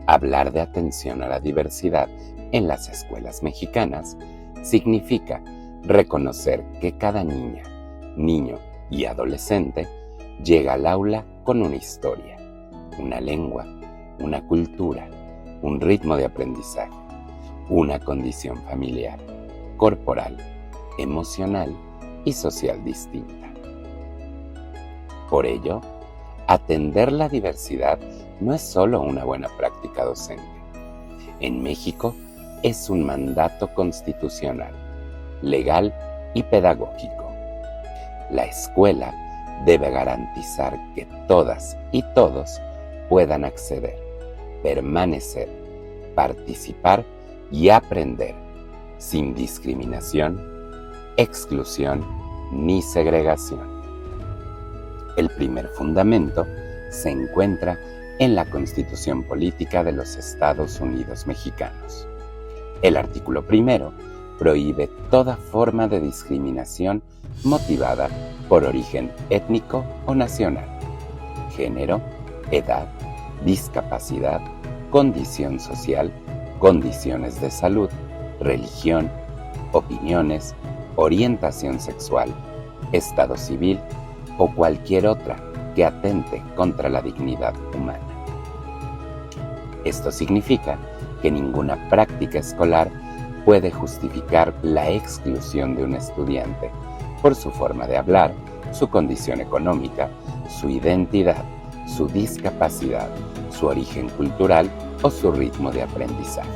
Hablar de atención a la diversidad en las escuelas mexicanas significa reconocer que cada niña, niño y adolescente llega al aula con una historia, una lengua, una cultura, un ritmo de aprendizaje, una condición familiar, corporal, emocional y social distinta. Por ello, atender la diversidad no es solo una buena práctica docente. En México es un mandato constitucional, legal y pedagógico. La escuela debe garantizar que todas y todos puedan acceder, permanecer, participar y aprender sin discriminación, exclusión ni segregación. El primer fundamento se encuentra en la Constitución Política de los Estados Unidos Mexicanos. El artículo 1 prohíbe toda forma de discriminación motivada por origen étnico o nacional, género, edad, discapacidad, condición social, condiciones de salud, religión, opiniones, orientación sexual, estado civil o cualquier otra que atente contra la dignidad humana. Esto significa que ninguna práctica escolar puede justificar la exclusión de un estudiante por su forma de hablar, su condición económica, su identidad, su discapacidad, su origen cultural o su ritmo de aprendizaje.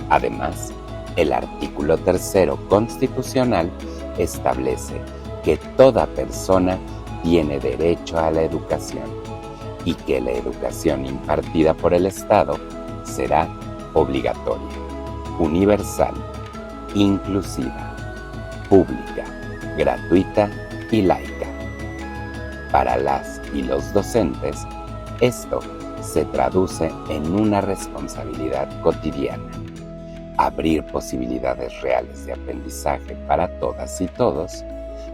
Además, el artículo 3 constitucional establece que toda persona tiene derecho a la educación y que la educación impartida por el Estado será obligatoria, universal, inclusiva, pública, gratuita y laica. Para las y los docentes, esto se traduce en una responsabilidad cotidiana: abrir posibilidades reales de aprendizaje para todas y todos,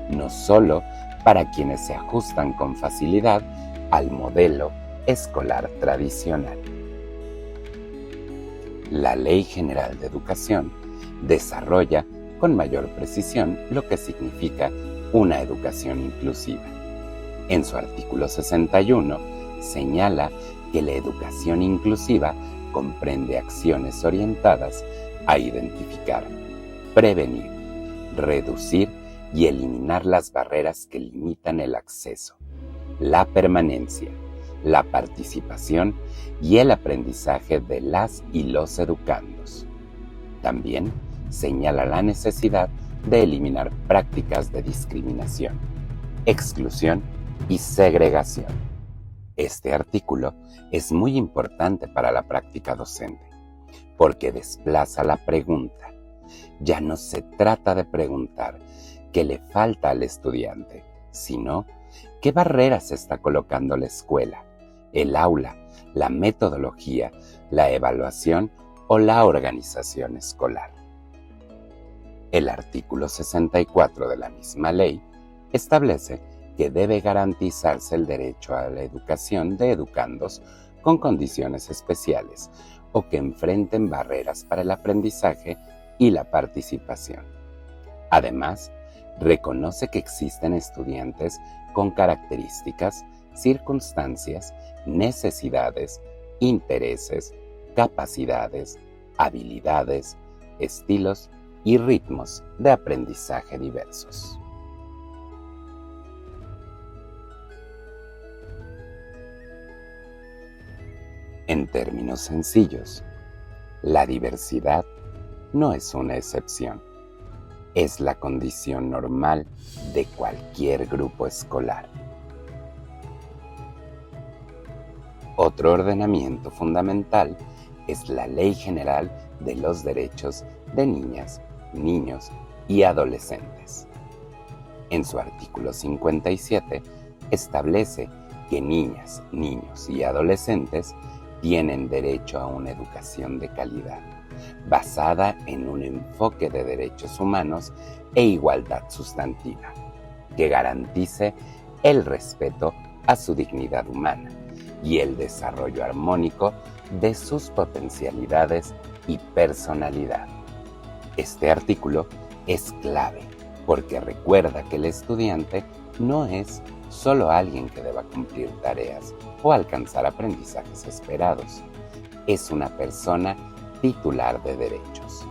no solo para quienes se ajustan con facilidad al modelo escolar tradicional. La Ley General de Educación desarrolla con mayor precisión lo que significa una educación inclusiva. En su artículo 61 señala que la educación inclusiva comprende acciones orientadas a identificar, prevenir, reducir y eliminar las barreras que limitan el acceso, la permanencia, la participación y el aprendizaje de las y los educandos. También señala la necesidad de eliminar prácticas de discriminación, exclusión y segregación. Este artículo es muy importante para la práctica docente, porque desplaza la pregunta. Ya no se trata de preguntar qué le falta al estudiante, sino qué barreras está colocando la escuela, el aula, la metodología, la evaluación o la organización escolar. El artículo 64 de la misma ley establece que debe garantizarse el derecho a la educación de educandos con condiciones especiales o que enfrenten barreras para el aprendizaje y la participación. Además, reconoce que existen estudiantes con características, circunstancias, necesidades, intereses, capacidades, habilidades, estilos y ritmos de aprendizaje diversos. En términos sencillos, la diversidad no es una excepción, es la condición normal de cualquier grupo escolar. Otro ordenamiento fundamental es la Ley General de los Derechos de Niñas, Niños y Adolescentes. En su artículo 57 establece que niñas, niños y adolescentes tienen derecho a una educación de calidad, basada en un enfoque de derechos humanos e igualdad sustantiva, que garantice el respeto a su dignidad humana y el desarrollo armónico de sus potencialidades y personalidad. Este artículo es clave porque recuerda que el estudiante no es solo alguien que deba cumplir tareas o alcanzar aprendizajes esperados. Es una persona titular de derechos.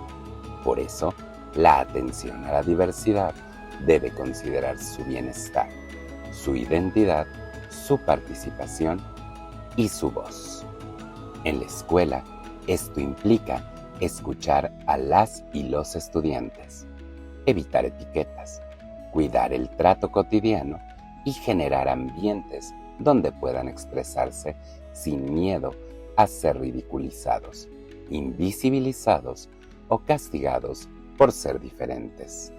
Por eso, la atención a la diversidad debe considerar su bienestar, su identidad, su participación y su voz. En la escuela, esto implica escuchar a las y los estudiantes, evitar etiquetas, cuidar el trato cotidiano y generar ambientes donde puedan expresarse sin miedo a ser ridiculizados, invisibilizados o castigados por ser diferentes.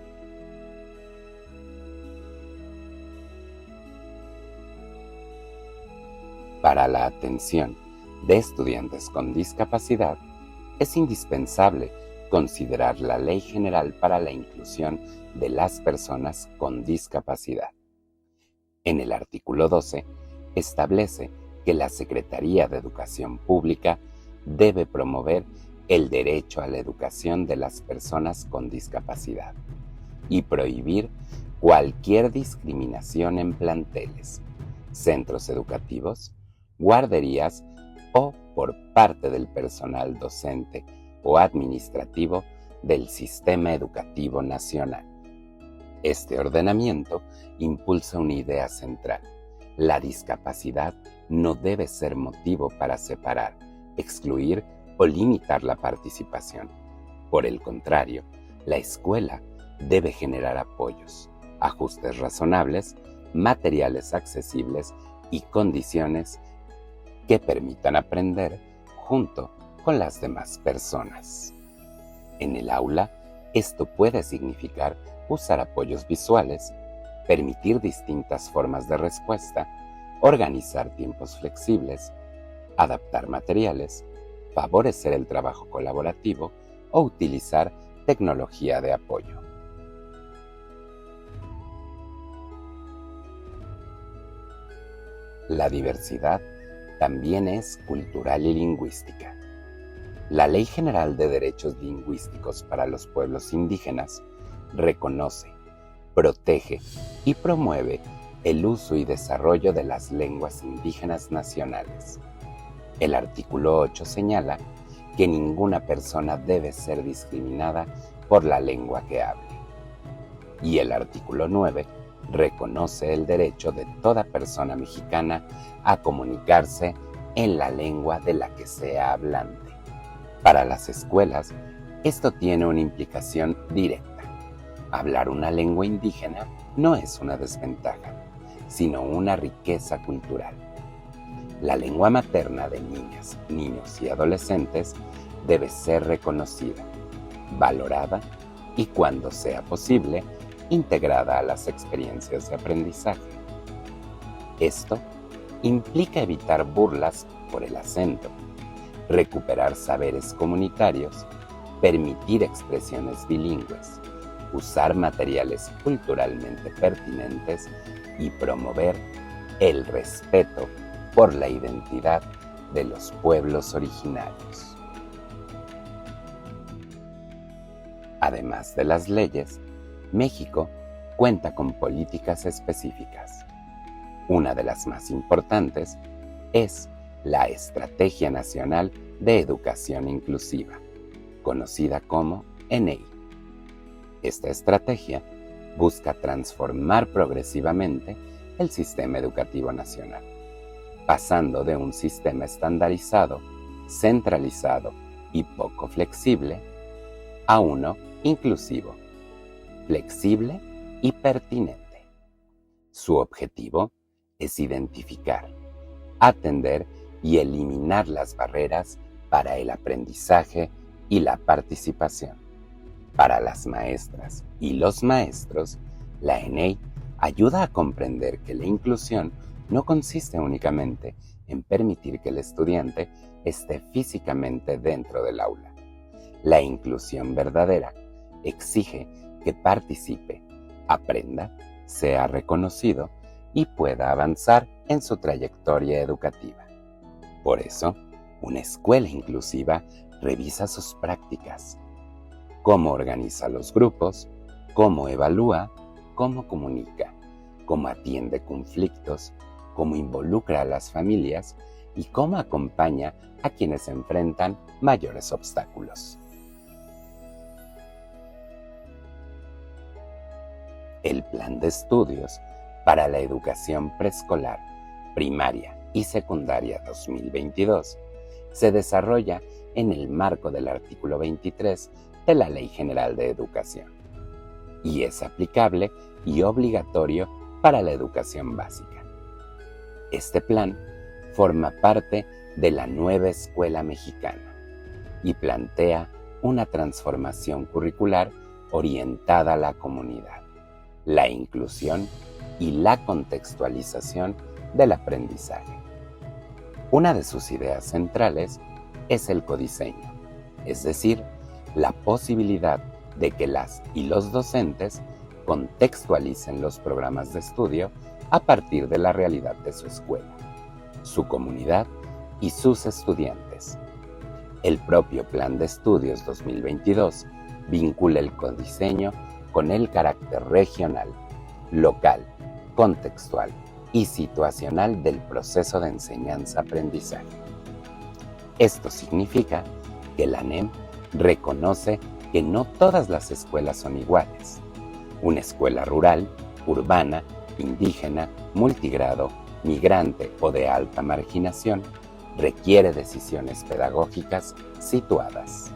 Para la atención de estudiantes con discapacidad, es indispensable considerar la Ley General para la Inclusión de las Personas con Discapacidad. En el artículo 12, establece que la Secretaría de Educación Pública debe promover el derecho a la educación de las personas con discapacidad y prohibir cualquier discriminación en planteles, centros educativos, guarderías o por parte del personal docente o administrativo del Sistema Educativo Nacional. Este ordenamiento impulsa una idea central. La discapacidad no debe ser motivo para separar, excluir o limitar la participación. Por el contrario, la escuela debe generar apoyos, ajustes razonables, materiales accesibles y condiciones que permitan aprender junto con las demás personas. En el aula, esto puede significar usar apoyos visuales, permitir distintas formas de respuesta, organizar tiempos flexibles, adaptar materiales, favorecer el trabajo colaborativo o utilizar tecnología de apoyo. La diversidad también es cultural y lingüística. La Ley General de Derechos Lingüísticos para los Pueblos Indígenas reconoce, protege y promueve el uso y desarrollo de las lenguas indígenas nacionales. El artículo 8 señala que ninguna persona debe ser discriminada por la lengua que hable. Y el artículo 9 reconoce el derecho de toda persona mexicana a comunicarse en la lengua de la que sea hablante. Para las escuelas, esto tiene una implicación directa. Hablar una lengua indígena no es una desventaja, sino una riqueza cultural. La lengua materna de niñas, niños y adolescentes debe ser reconocida, valorada y, cuando sea posible, integrada a las experiencias de aprendizaje. Esto implica evitar burlas por el acento, recuperar saberes comunitarios, permitir expresiones bilingües, usar materiales culturalmente pertinentes y promover el respeto por la identidad de los pueblos originarios. Además de las leyes, México cuenta con políticas específicas. Una de las más importantes es la Estrategia Nacional de Educación Inclusiva, conocida como ENEI. Esta estrategia busca transformar progresivamente el sistema educativo nacional, pasando de un sistema estandarizado, centralizado y poco flexible a uno inclusivo, flexible y pertinente. Su objetivo es identificar, atender y eliminar las barreras para el aprendizaje y la participación. Para las maestras y los maestros, la ENEI ayuda a comprender que la inclusión no consiste únicamente en permitir que el estudiante esté físicamente dentro del aula. La inclusión verdadera exige que participe, aprenda, sea reconocido y pueda avanzar en su trayectoria educativa. Por eso, una escuela inclusiva revisa sus prácticas, cómo organiza los grupos, cómo evalúa, cómo comunica, cómo atiende conflictos, cómo involucra a las familias y cómo acompaña a quienes enfrentan mayores obstáculos. El Plan de Estudios para la Educación Preescolar, Primaria y Secundaria 2022 se desarrolla en el marco del artículo 23 de la Ley General de Educación y es aplicable y obligatorio para la educación básica. Este plan forma parte de la nueva escuela mexicana y plantea una transformación curricular orientada a la comunidad, la inclusión y la contextualización del aprendizaje. Una de sus ideas centrales es el codiseño, es decir, la posibilidad de que las y los docentes contextualicen los programas de estudio a partir de la realidad de su escuela, su comunidad y sus estudiantes. El propio Plan de Estudios 2022 vincula el codiseño con el carácter regional, local, contextual y situacional del proceso de enseñanza-aprendizaje. Esto significa que la NEM reconoce que no todas las escuelas son iguales. Una escuela rural, urbana, indígena, multigrado, migrante o de alta marginación requiere decisiones pedagógicas situadas.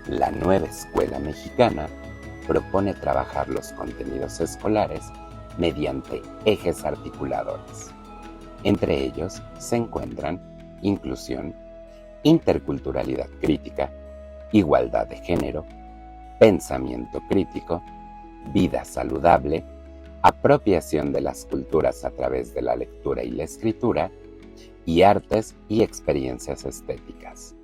La nueva escuela mexicana propone trabajar los contenidos escolares mediante ejes articuladores. Entre ellos se encuentran inclusión, interculturalidad crítica, igualdad de género, pensamiento crítico, vida saludable, apropiación de las culturas a través de la lectura y la escritura, y artes y experiencias estéticas.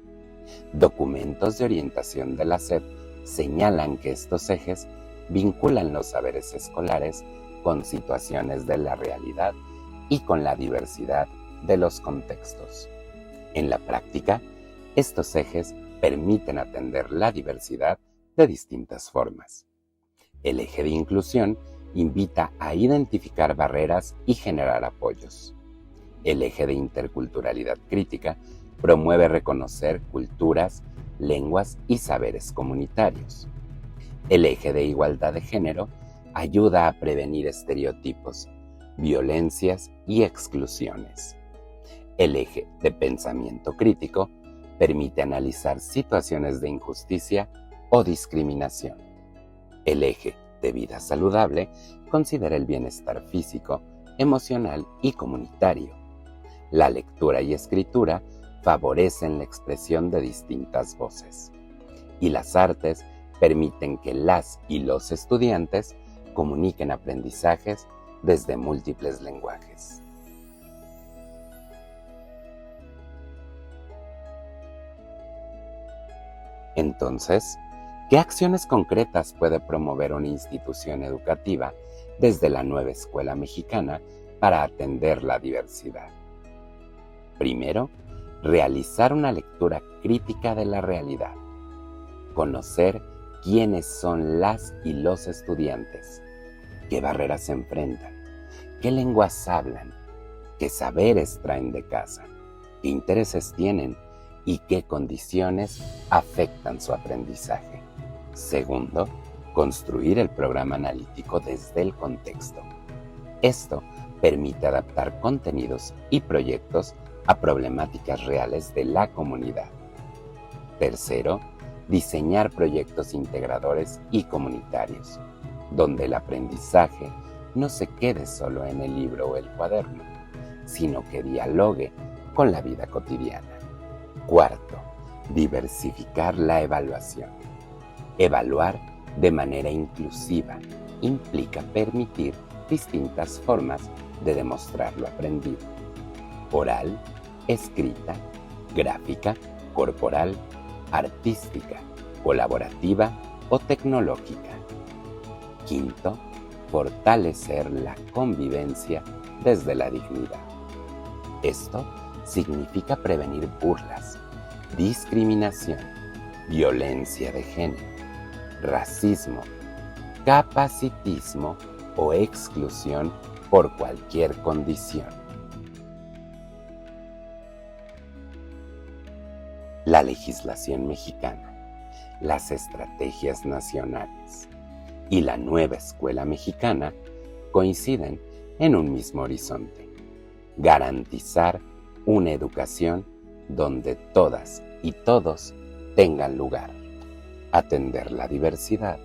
Documentos de orientación de la SEP señalan que estos ejes vinculan los saberes escolares con situaciones de la realidad y con la diversidad de los contextos. En la práctica, estos ejes permiten atender la diversidad de distintas formas. El eje de inclusión invita a identificar barreras y generar apoyos. El eje de interculturalidad crítica promueve reconocer culturas, lenguas y saberes comunitarios. El eje de igualdad de género ayuda a prevenir estereotipos, violencias y exclusiones. El eje de pensamiento crítico permite analizar situaciones de injusticia o discriminación. El eje de vida saludable considera el bienestar físico, emocional y comunitario. La lectura y escritura favorecen la expresión de distintas voces. Y las artes permiten que las y los estudiantes comuniquen aprendizajes desde múltiples lenguajes. Entonces, ¿qué acciones concretas puede promover una institución educativa desde la nueva escuela mexicana para atender la diversidad? Primero, realizar una lectura crítica de la realidad. Conocer quiénes son las y los estudiantes, qué barreras se enfrentan, qué lenguas hablan, qué saberes traen de casa, qué intereses tienen y qué condiciones afectan su aprendizaje. Segundo, construir el programa analítico desde el contexto. Esto permite adaptar contenidos y proyectos a problemáticas reales de la comunidad. Tercero, diseñar proyectos integradores y comunitarios, donde el aprendizaje no se quede solo en el libro o el cuaderno, sino que dialogue con la vida cotidiana. Cuarto, diversificar la evaluación. Evaluar de manera inclusiva implica permitir distintas formas de demostrar lo aprendido: oral, escrita, gráfica, corporal, artística, colaborativa o tecnológica. Quinto, fortalecer la convivencia desde la dignidad. Esto significa prevenir burlas, discriminación, violencia de género, racismo, capacitismo o exclusión por cualquier condición. La legislación mexicana, las estrategias nacionales y la nueva escuela mexicana coinciden en un mismo horizonte: garantizar una educación donde todas y todos tengan lugar. Atender la diversidad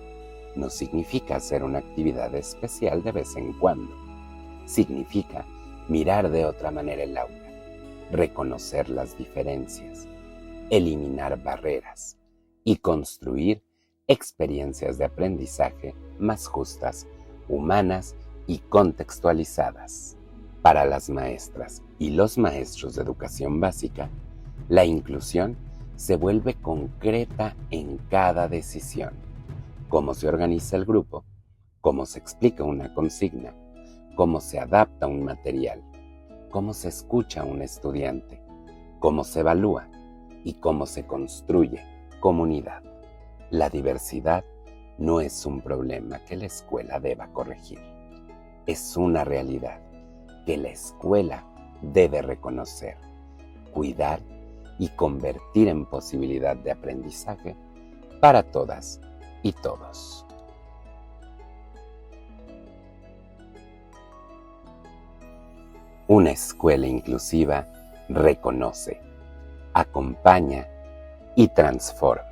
no significa hacer una actividad especial de vez en cuando. Significa mirar de otra manera el aula, reconocer las diferencias, eliminar barreras y construir experiencias de aprendizaje más justas, humanas y contextualizadas. Para las maestras y los maestros de educación básica, la inclusión se vuelve concreta en cada decisión: cómo se organiza el grupo, cómo se explica una consigna, cómo se adapta un material, cómo se escucha a un estudiante, cómo se evalúa y cómo se construye comunidad. La diversidad no es un problema que la escuela deba corregir. Es una realidad que la escuela debe reconocer, cuidar y convertir en posibilidad de aprendizaje para todas y todos. Una escuela inclusiva reconoce, acompaña y transforma.